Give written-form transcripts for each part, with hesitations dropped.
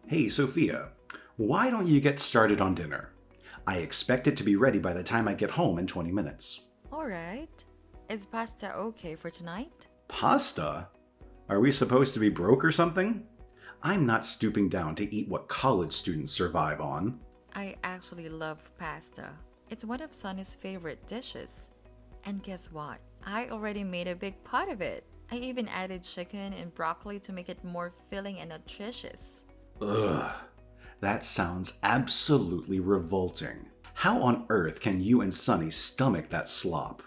Hey, Sophia, why don't you get started on dinner? I expect it to be ready by the time I get home in 20 minutes. Alright. Is pasta okay for tonight? Pasta? Are we supposed to be broke or something? I'm not stooping down to eat what college students survive on. I actually love pasta. It's one of Sonny's favorite dishes. And guess what? I already made a big pot of it. I even added chicken and broccoli to make it more filling and nutritious. Ugh, that sounds absolutely revolting. How on earth can you and Sonny stomach that slop?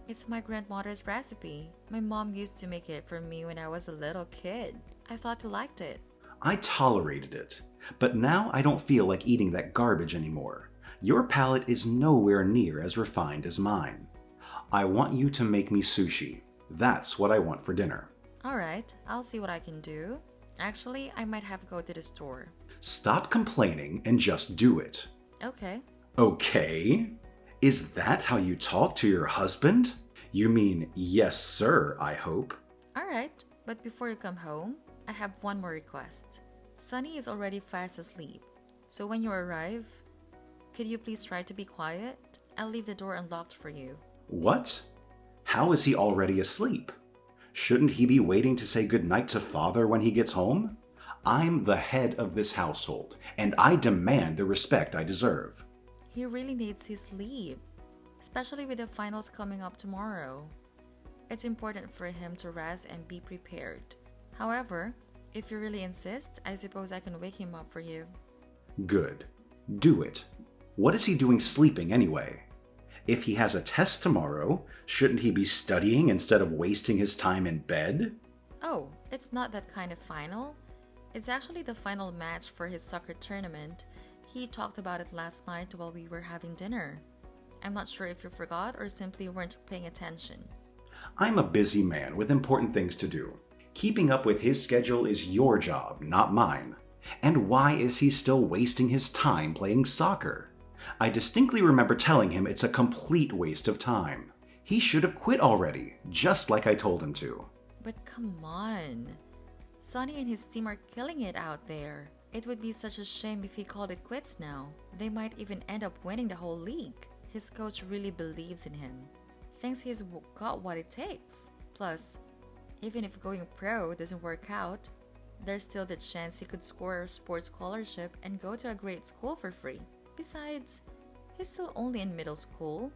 It's my grandmother's recipe. My mom used to make it for me when I was a little kid. I thought you liked it. I tolerated it, but now I don't feel like eating that garbage anymore. Your palate is nowhere near as refined as mine. I want you to make me sushi. That's what I want for dinner. Alright, I'll see what I can do. Actually, I might have to go to the store. Stop complaining and just do it. Okay. Okay? Is that how you talk to your husband? You mean, yes, sir, I hope. Alright, but before you come home, I have one more request. Sunny is already fast asleep, so when you arrive, could you please try to be quiet? I'll leave the door unlocked for you. What? How is he already asleep? Shouldn't he be waiting to say goodnight to father when he gets home? I'm the head of this household, and I demand the respect I deserve. He really needs his sleep, especially with the finals coming up tomorrow. It's important for him to rest and be prepared. However, if you really insist, I suppose I can wake him up for you. Good. Do it. What is he doing sleeping anyway? If he has a test tomorrow, shouldn't he be studying instead of wasting his time in bed? Oh, it's not that kind of final. It's actually the final match for his soccer tournament. He talked about it last night while we were having dinner. I'm not sure if you forgot or simply weren't paying attention. I'm a busy man with important things to do. Keeping up with his schedule is your job, not mine. And why is he still wasting his time playing soccer? I distinctly remember telling him it's a complete waste of time. He should have quit already, just like I told him to. But come on. Sonny and his team are killing it out there. It would be such a shame if he called it quits now. They might even end up winning the whole league. His coach really believes in him. Thinks he's got what it takes. Plus, even if going pro doesn't work out, there's still the chance he could score a sports scholarship and go to a great school for free. Besides, he's still only in middle school.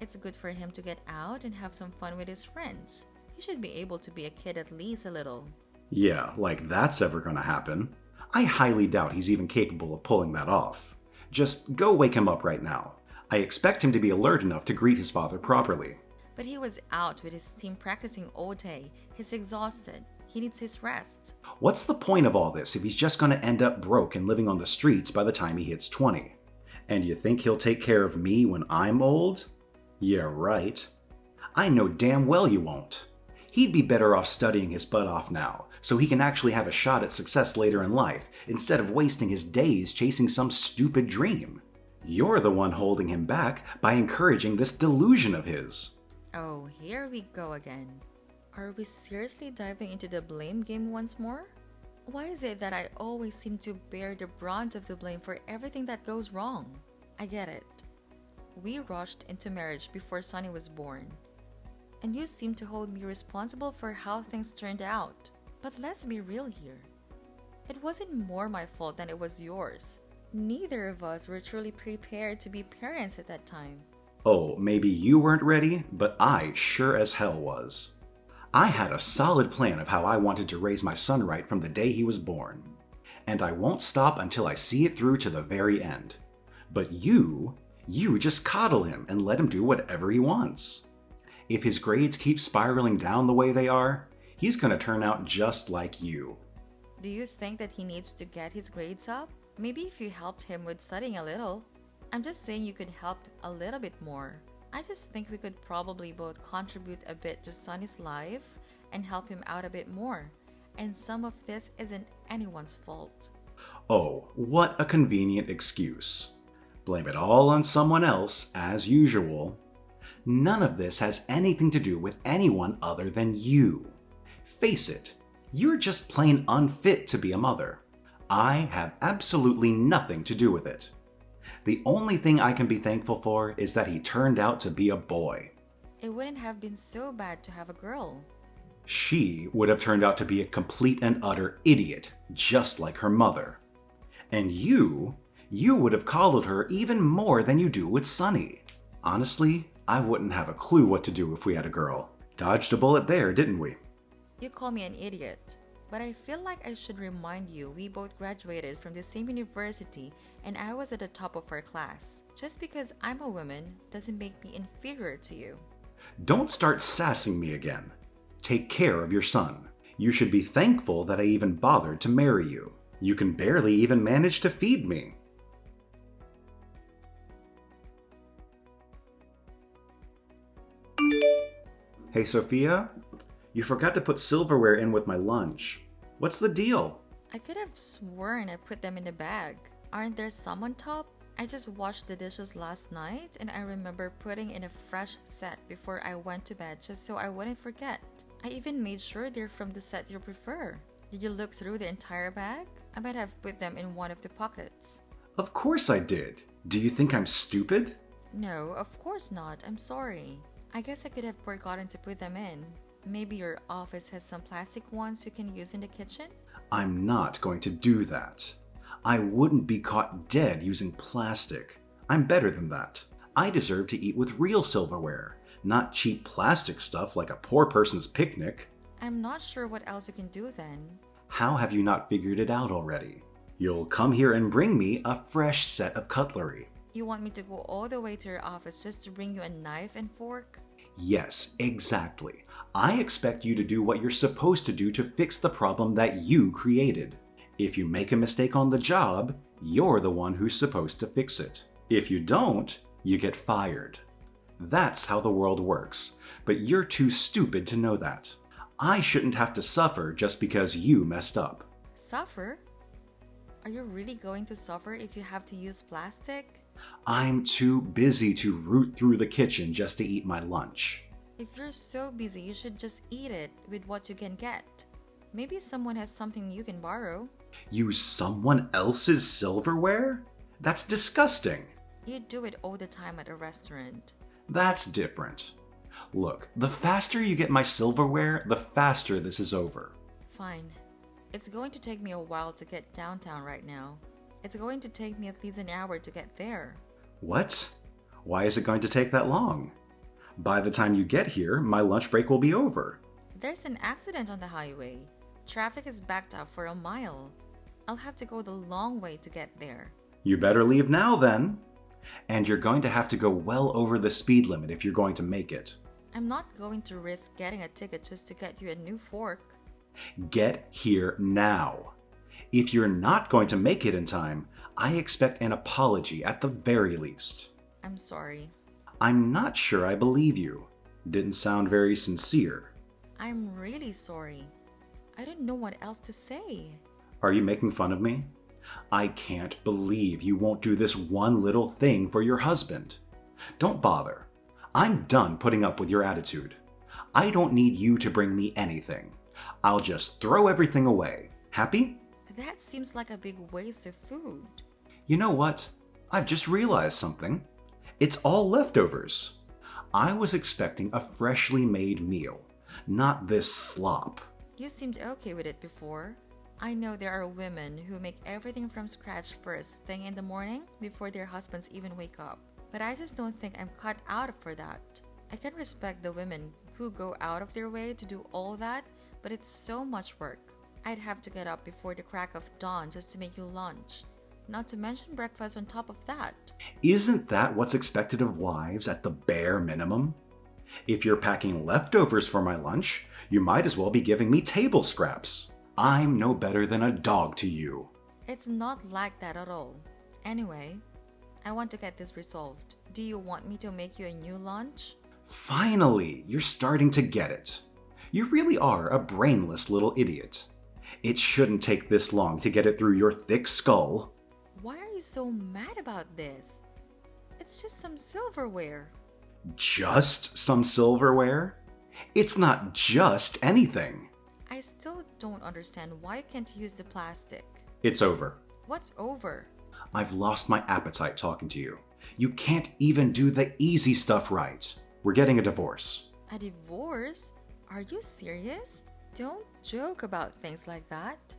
It's good for him to get out and have some fun with his friends. He should be able to be a kid at least a little. Yeah, like that's ever gonna happen. I highly doubt he's even capable of pulling that off. Just go wake him up right now. I expect him to be alert enough to greet his father properly. But he was out with his team practicing all day. He's exhausted. He needs his rest. What's the point of all this if he's just gonna end up broke and living on the streets by the time he hits 20? And you think he'll take care of me when I'm old? Yeah, right. I know damn well you won't. He'd be better off studying his butt off now, so he can actually have a shot at success later in life, instead of wasting his days chasing some stupid dream. You're the one holding him back by encouraging this delusion of his. Oh, here we go again. Are we seriously diving into the blame game once more? Why is it that I always seem to bear the brunt of the blame for everything that goes wrong? I get it. We rushed into marriage before Sonny was born. And you seem to hold me responsible for how things turned out. But let's be real here. It wasn't more my fault than it was yours. Neither of us were truly prepared to be parents at that time. Oh, maybe you weren't ready, but I sure as hell was. I had a solid plan of how I wanted to raise my son right from the day he was born. And I won't stop until I see it through to the very end. But you just coddle him and let him do whatever he wants. If his grades keep spiraling down the way they are, he's gonna turn out just like you. Do you think that he needs to get his grades up? Maybe if you helped him with studying a little. I'm just saying you could help a little bit more. I just think we could probably both contribute a bit to Sonny's life and help him out a bit more. And some of this isn't anyone's fault. Oh, what a convenient excuse. Blame it all on someone else, as usual. None of this has anything to do with anyone other than you. Face it, you're just plain unfit to be a mother. I have absolutely nothing to do with it. The only thing I can be thankful for is that he turned out to be a boy. It wouldn't have been so bad to have a girl. She would have turned out to be a complete and utter idiot, just like her mother. And you would have coddled her even more than you do with Sunny. Honestly, I wouldn't have a clue what to do if we had a girl. Dodged a bullet there, didn't we? You call me an idiot, but I feel like I should remind you we both graduated from the same university and I was at the top of our class. Just because I'm a woman doesn't make me inferior to you. Don't start sassing me again. Take care of your son. You should be thankful that I even bothered to marry you. You can barely even manage to feed me. Hey Sophia, you forgot to put silverware in with my lunch. What's the deal? I could have sworn I put them in the bag. Aren't there some on top? I just washed the dishes last night and I remember putting in a fresh set before I went to bed just so I wouldn't forget. I even made sure they're from the set you prefer. Did you look through the entire bag? I might have put them in one of the pockets. Of course I did. Do you think I'm stupid? No, of course not. I'm sorry. I guess I could have forgotten to put them in. Maybe your office has some plastic ones you can use in the kitchen? I'm not going to do that. I wouldn't be caught dead using plastic. I'm better than that. I deserve to eat with real silverware, not cheap plastic stuff like a poor person's picnic. I'm not sure what else you can do then. How have you not figured it out already? You'll come here and bring me a fresh set of cutlery. You want me to go all the way to your office just to bring you a knife and fork? Yes, exactly. I expect you to do what you're supposed to do to fix the problem that you created. If you make a mistake on the job, you're the one who's supposed to fix it. If you don't, you get fired. That's how the world works, but you're too stupid to know that. I shouldn't have to suffer just because you messed up. Suffer? Are you really going to suffer if you have to use plastic? I'm too busy to root through the kitchen just to eat my lunch. If you're so busy, you should just eat it with what you can get. Maybe someone has something you can borrow. Use someone else's silverware? That's disgusting. You do it all the time at a restaurant. That's different. Look, the faster you get my silverware, the faster this is over. Fine. It's going to take me a while to get downtown right now. It's going to take me at least an hour to get there. What? Why is it going to take that long? By the time you get here, my lunch break will be over. There's an accident on the highway. Traffic is backed up for a mile. I'll have to go the long way to get there. You better leave now then. And you're going to have to go well over the speed limit if you're going to make it. I'm not going to risk getting a ticket just to get you a new fork. Get here now. If you're not going to make it in time, I expect an apology at the very least. I'm sorry. I'm not sure I believe you. Didn't sound very sincere. I'm really sorry. I don't know what else to say. Are you making fun of me? I can't believe you won't do this one little thing for your husband. Don't bother. I'm done putting up with your attitude. I don't need you to bring me anything. I'll just throw everything away. Happy? That seems like a big waste of food. You know what? I've just realized something. It's all leftovers. I was expecting a freshly made meal, not this slop. You seemed okay with it before. I know there are women who make everything from scratch first thing in the morning before their husbands even wake up. But I just don't think I'm cut out for that. I can respect the women who go out of their way to do all that, but it's so much work. I'd have to get up before the crack of dawn just to make you lunch. Not to mention breakfast on top of that. Isn't that what's expected of wives at the bare minimum? If you're packing leftovers for my lunch, you might as well be giving me table scraps. I'm no better than a dog to you. It's not like that at all. Anyway, I want to get this resolved. Do you want me to make you a new lunch? Finally, you're starting to get it. You really are a brainless little idiot. It shouldn't take this long to get it through your thick skull. Why are you so mad about this? It's just some silverware. Just some silverware? It's not just anything. I still don't understand why you can't use the plastic. It's over. What's over? I've lost my appetite talking to you. You can't even do the easy stuff right. We're getting a divorce. A divorce? Are you serious? Don't joke about things like that.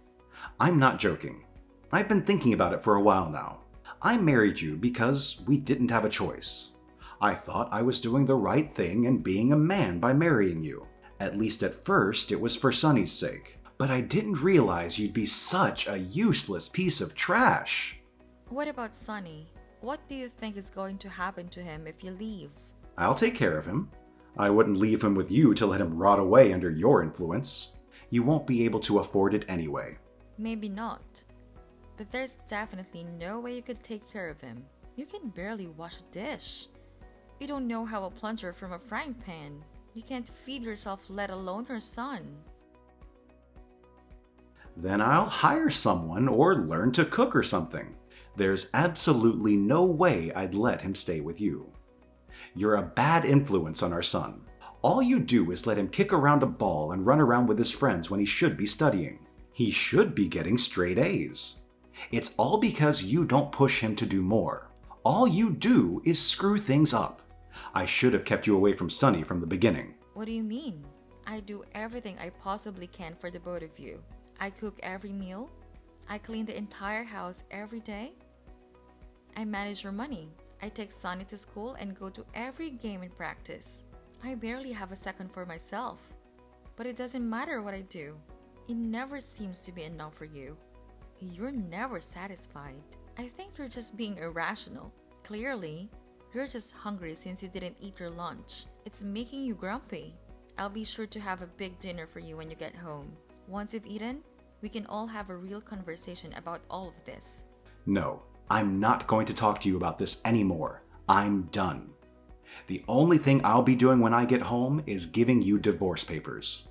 I'm not joking. I've been thinking about it for a while now. I married you because we didn't have a choice. I thought I was doing the right thing and being a man by marrying you. At least at first it was for Sonny's sake. But I didn't realize you'd be such a useless piece of trash. What about Sonny? What do you think is going to happen to him if you leave? I'll take care of him. I wouldn't leave him with you to let him rot away under your influence. You won't be able to afford it anyway. Maybe not. But there's definitely no way you could take care of him. You can barely wash a dish. You don't know how a plunger from a frying pan. You can't feed yourself, let alone your son. Then I'll hire someone or learn to cook or something. There's absolutely no way I'd let him stay with you. You're a bad influence on our son. All you do is let him kick around a ball and run around with his friends when he should be studying. He should be getting straight A's. It's all because you don't push him to do more. All you do is screw things up. I should have kept you away from Sonny from the beginning. What do you mean? I do everything I possibly can for the both of you. I cook every meal. I clean the entire house every day. I manage your money. I take Sonny to school and go to every game and practice. I barely have a second for myself. But it doesn't matter what I do. It never seems to be enough for you. You're never satisfied. I think you're just being irrational. Clearly, you're just hungry since you didn't eat your lunch. It's making you grumpy. I'll be sure to have a big dinner for you when you get home. Once you've eaten, we can all have a real conversation about all of this. No, I'm not going to talk to you about this anymore. I'm done. The only thing I'll be doing when I get home is giving you divorce papers.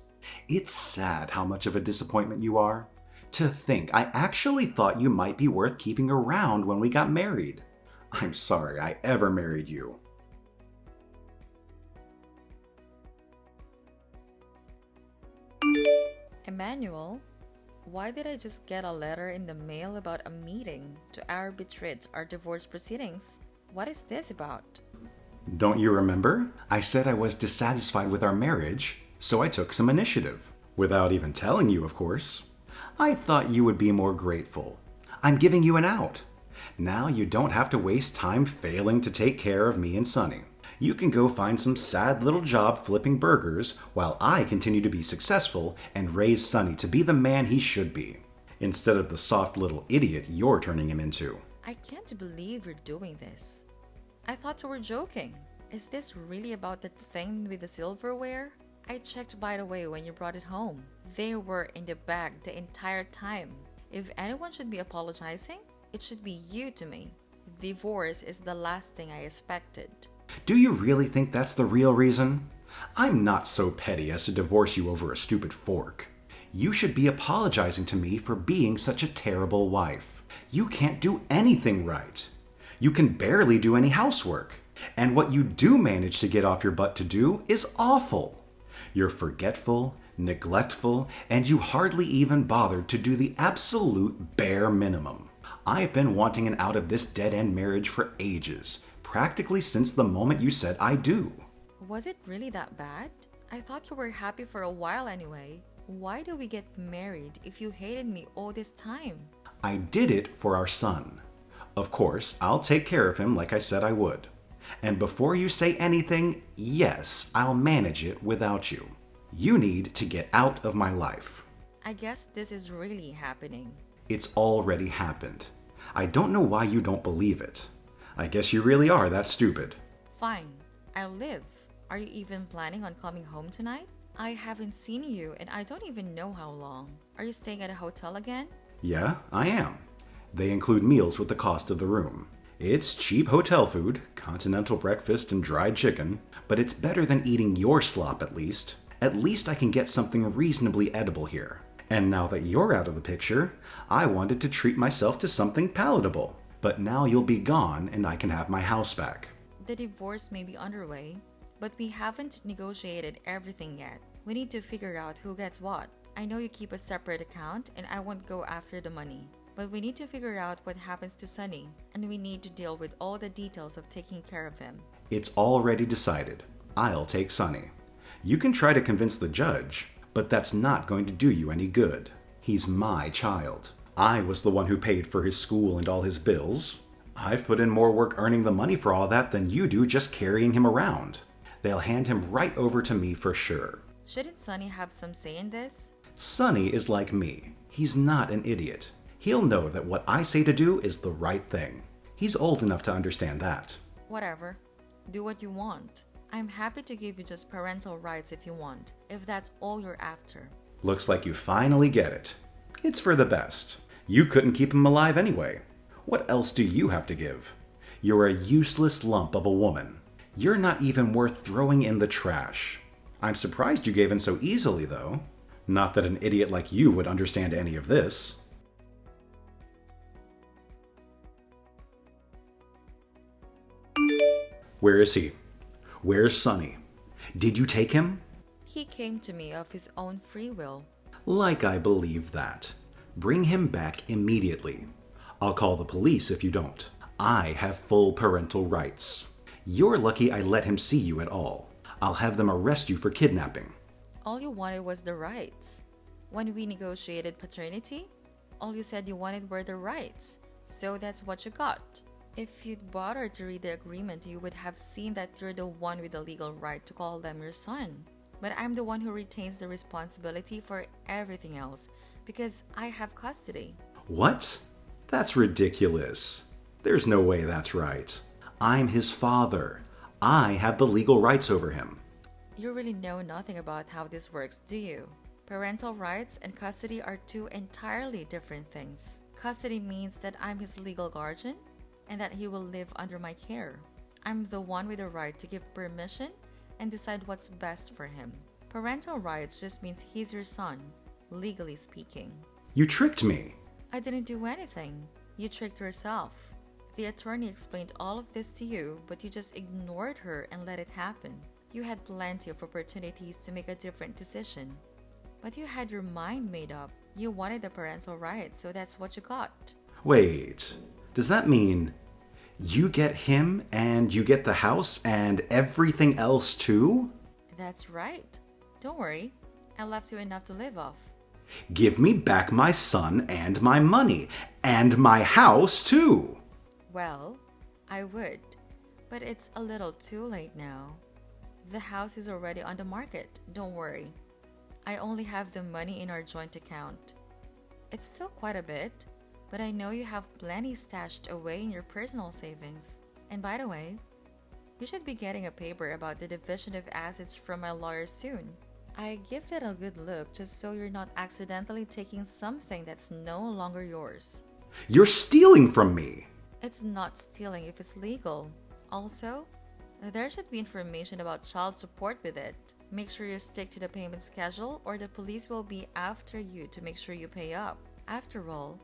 It's sad how much of a disappointment you are. To think I actually thought you might be worth keeping around when we got married. I'm sorry I ever married you. Emmanuel, why did I just get a letter in the mail about a meeting to arbitrate our divorce proceedings? What is this about? Don't you remember? I said I was dissatisfied with our marriage, so I took some initiative. Without even telling you, of course. I thought you would be more grateful. I'm giving you an out. Now you don't have to waste time failing to take care of me and Sonny. You can go find some sad little job flipping burgers while I continue to be successful and raise Sonny to be the man he should be, instead of the soft little idiot you're turning him into. I can't believe you're doing this. I thought you were joking. Is this really about that thing with the silverware? I checked by the way when you brought it home. They were in the bag the entire time. If anyone should be apologizing, it should be you to me. Divorce is the last thing I expected. Do you really think that's the real reason? I'm not so petty as to divorce you over a stupid fork. You should be apologizing to me for being such a terrible wife. You can't do anything right. You can barely do any housework. And what you do manage to get off your butt to do is awful. You're forgetful, neglectful, and you hardly even bothered to do the absolute bare minimum. I've been wanting an out of this dead-end marriage for ages, practically since the moment you said I do. Was it really that bad? I thought you were happy for a while anyway. Why do we get married if you hated me all this time? I did it for our son. Of course, I'll take care of him like I said I would. And before you say anything, yes, I'll manage it without you. You need to get out of my life. I guess this is really happening. It's already happened. I don't know why you don't believe it. I guess you really are that stupid. Fine, I'll live. Are you even planning on coming home tonight? I haven't seen you and I don't even know how long. Are you staying at a hotel again? Yeah, I am. They include meals with the cost of the room. It's cheap hotel food, continental breakfast and dried chicken, but it's better than eating your slop at least. At least I can get something reasonably edible here. And now that you're out of the picture, I wanted to treat myself to something palatable. But now you'll be gone and I can have my house back. The divorce may be underway, but we haven't negotiated everything yet. We need to figure out who gets what. I know you keep a separate account and I won't go after the money. But we need to figure out what happens to Sunny, and we need to deal with all the details of taking care of him. It's already decided. I'll take Sonny. You can try to convince the judge, but that's not going to do you any good. He's my child. I was the one who paid for his school and all his bills. I've put in more work earning the money for all that than you do just carrying him around. They'll hand him right over to me for sure. Shouldn't Sunny have some say in this? Sonny is like me. He's not an idiot. He'll know that what I say to do is the right thing. He's old enough to understand that. Whatever. Do what you want. I'm happy to give you just parental rights if you want, if that's all you're after. Looks like you finally get it. It's for the best. You couldn't keep him alive anyway. What else do you have to give? You're a useless lump of a woman. You're not even worth throwing in the trash. I'm surprised you gave in so easily, though. Not that an idiot like you would understand any of this. Where is he? Where's Sonny? Did you take him? He came to me of his own free will. Like I believe that. Bring him back immediately. I'll call the police if you don't. I have full parental rights. You're lucky I let him see you at all. I'll have them arrest you for kidnapping. All you wanted was the rights. When we negotiated paternity, all you said you wanted were the rights. So that's what you got. If you'd bothered to read the agreement, you would have seen that you're the one with the legal right to call them your son. But I'm the one who retains the responsibility for everything else because I have custody. What? That's ridiculous. There's no way that's right. I'm his father. I have the legal rights over him. You really know nothing about how this works, do you? Parental rights and custody are two entirely different things. Custody means that I'm his legal guardian and that he will live under my care. I'm the one with the right to give permission and decide what's best for him. Parental rights just means he's your son, legally speaking. You tricked me. I didn't do anything. You tricked yourself. The attorney explained all of this to you, but you just ignored her and let it happen. You had plenty of opportunities to make a different decision. But you had your mind made up. You wanted the parental rights, so that's what you got. Wait, does that mean you get him and you get the house and everything else too? That's right. Don't worry. I left you enough to live off. Give me back my son and my money and my house too. Well, I would, but it's a little too late now. The house is already on the market, don't worry. I only have the money in our joint account. It's still quite a bit, but I know you have plenty stashed away in your personal savings. And by the way, you should be getting a paper about the division of assets from my lawyer soon. I give that a good look just so you're not accidentally taking something that's no longer yours. You're stealing from me. It's not stealing if it's legal. Also, there should be information about child support with it. Make sure you stick to the payment schedule or the police will be after you to make sure you pay up. After all,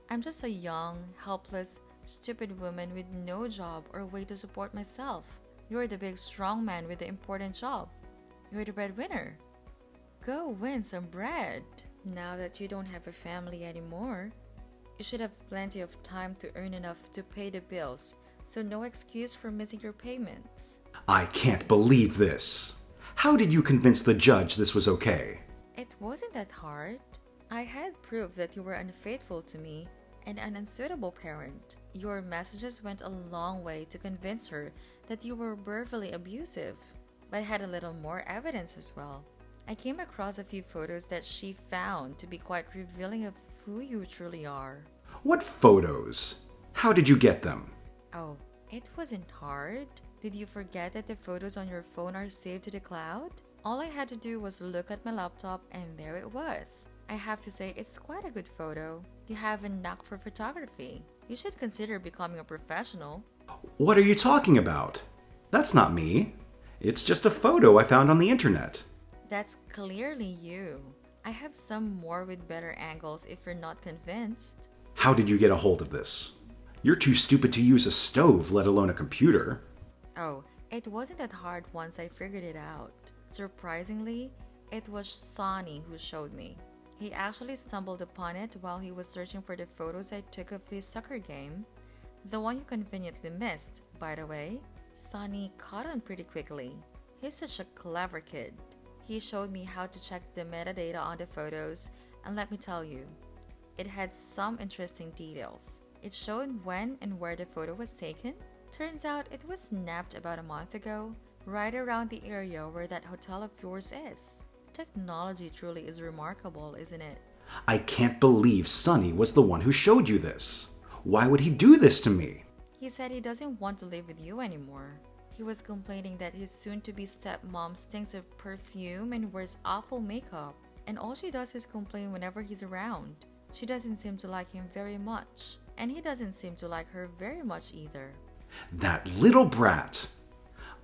I'm just a young, helpless, stupid woman with no job or way to support myself. You're the big strong man with the important job. You're the breadwinner. Go win some bread. Now that you don't have a family anymore, you should have plenty of time to earn enough to pay the bills, so no excuse for missing your payments. I can't believe this. How did you convince the judge this was okay? It wasn't that hard. I had proof that you were unfaithful to me and an unsuitable parent. Your messages went a long way to convince her that you were verbally abusive, but I had a little more evidence as well. I came across a few photos that she found to be quite revealing of who you truly are. What photos? How did you get them? Oh, it wasn't hard. Did you forget that the photos on your phone are saved to the cloud? All I had to do was look at my laptop and there it was. I have to say it's quite a good photo. You have a knack for photography. You should consider becoming a professional. What are you talking about? That's not me. It's just a photo I found on the internet. That's clearly you. I have some more with better angles if you're not convinced. How did you get a hold of this? You're too stupid to use a stove, let alone a computer. Oh, it wasn't that hard once I figured it out. Surprisingly, it was Sonny who showed me. He actually stumbled upon it while he was searching for the photos I took of his soccer game. The one you conveniently missed, by the way. Sonny caught on pretty quickly. He's such a clever kid. He showed me how to check the metadata on the photos, and let me tell you, it had some interesting details. It showed when and where the photo was taken. Turns out it was snapped about a month ago, right around the area where that hotel of yours is. Technology truly is remarkable, isn't it? I can't believe Sonny was the one who showed you this. Why would he do this to me? He said he doesn't want to live with you anymore. He was complaining that his soon-to-be stepmom stinks of perfume and wears awful makeup, and all she does is complain whenever he's around. She doesn't seem to like him very much, and he doesn't seem to like her very much either. That little brat!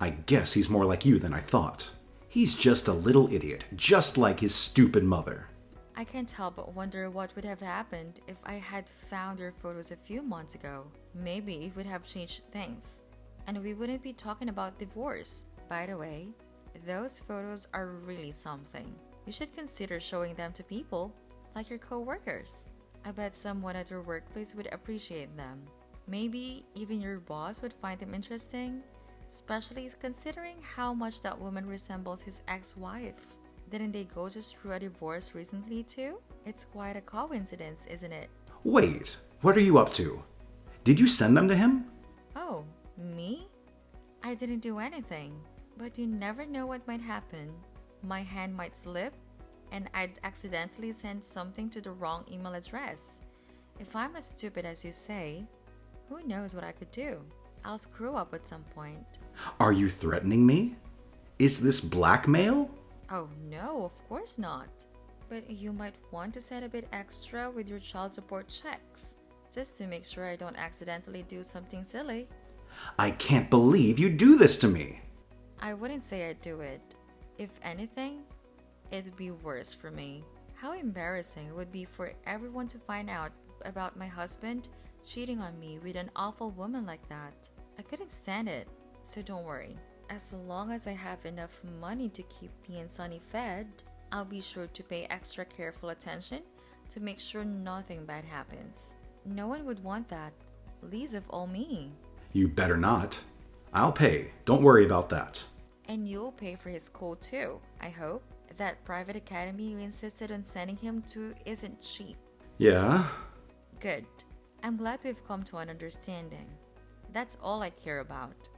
I guess he's more like you than I thought. He's just a little idiot, just like his stupid mother. I can't help but wonder what would have happened if I had found your photos a few months ago. Maybe it would have changed things, and we wouldn't be talking about divorce. By the way, those photos are really something. You should consider showing them to people, like your co-workers. I bet someone at your workplace would appreciate them. Maybe even your boss would find them interesting, especially considering how much that woman resembles his ex-wife. Didn't they go just through a divorce recently too? It's quite a coincidence, isn't it? Wait, what are you up to? Did you send them to him? Oh, me? I didn't do anything. But you never know what might happen. My hand might slip, and I'd accidentally send something to the wrong email address. If I'm as stupid as you say, who knows what I could do? I'll screw up at some point. Are you threatening me? Is this blackmail? Oh no, of course not. But you might want to set a bit extra with your child support checks, just to make sure I don't accidentally do something silly. I can't believe you do this to me. I wouldn't say I'd do it. If anything, it'd be worse for me. How embarrassing it would be for everyone to find out about my husband cheating on me with an awful woman like that. I couldn't stand it, so don't worry. As long as I have enough money to keep me and Sonny fed, I'll be sure to pay extra careful attention to make sure nothing bad happens. No one would want that, least of all me. You better not. I'll pay. Don't worry about that. And you'll pay for his school too, I hope. That private academy you insisted on sending him to isn't cheap. Yeah? Good. I'm glad we've come to an understanding. That's all I care about.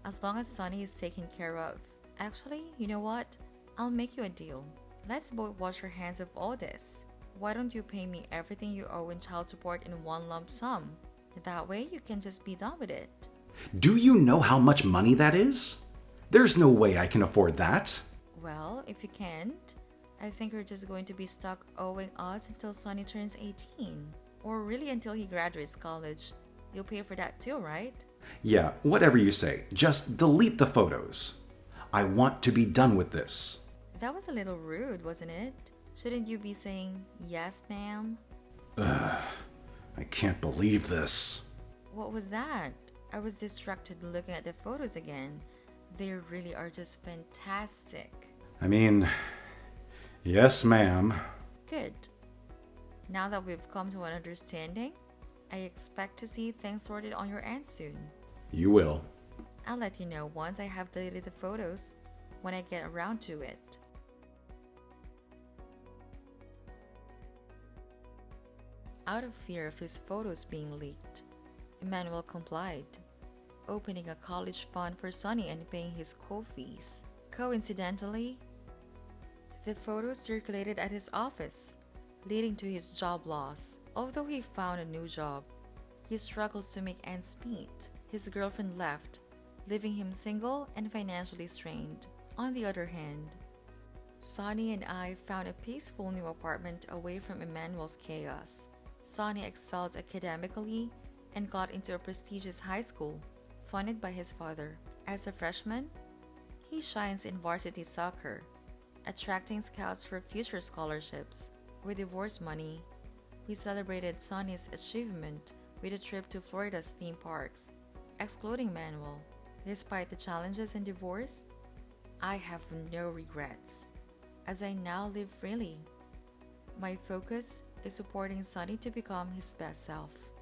As long as Sonny is taken care of. Actually, you know what? I'll make you a deal. Let's both wash our hands of all this. Why don't you pay me everything you owe in child support in one lump sum? That way you can just be done with it. Do you know how much money that is? There's no way I can afford that. Well, if you can't, I think you're just going to be stuck owing us until Sonny turns 18. Or really until he graduates college. You'll pay for that too, right? Yeah, whatever you say. Just delete the photos. I want to be done with this. That was a little rude, wasn't it? Shouldn't you be saying, yes, ma'am? I can't believe this. What was that? I was distracted looking at the photos again. They really are just fantastic. I mean, yes, ma'am. Good. Now that we've come to an understanding, I expect to see things sorted on your end soon. You will. I'll let you know once I have deleted the photos, when I get around to it. Out of fear of his photos being leaked, Emmanuel complied, opening a college fund for Sonny and paying his school fees. Coincidentally, the photos circulated at his office, leading to his job loss. Although he found a new job, he struggles to make ends meet. His girlfriend left, leaving him single and financially strained. On the other hand, Sonny and I found a peaceful new apartment away from Emmanuel's chaos. Sonny excelled academically and got into a prestigious high school, funded by his father. As a freshman, he shines in varsity soccer, attracting scouts for future scholarships. With divorce money, we celebrated Sonny's achievement with a trip to Florida's theme parks, excluding Manuel. Despite the challenges in divorce, I have no regrets, as I now live freely. My focus is supporting Sonny to become his best self.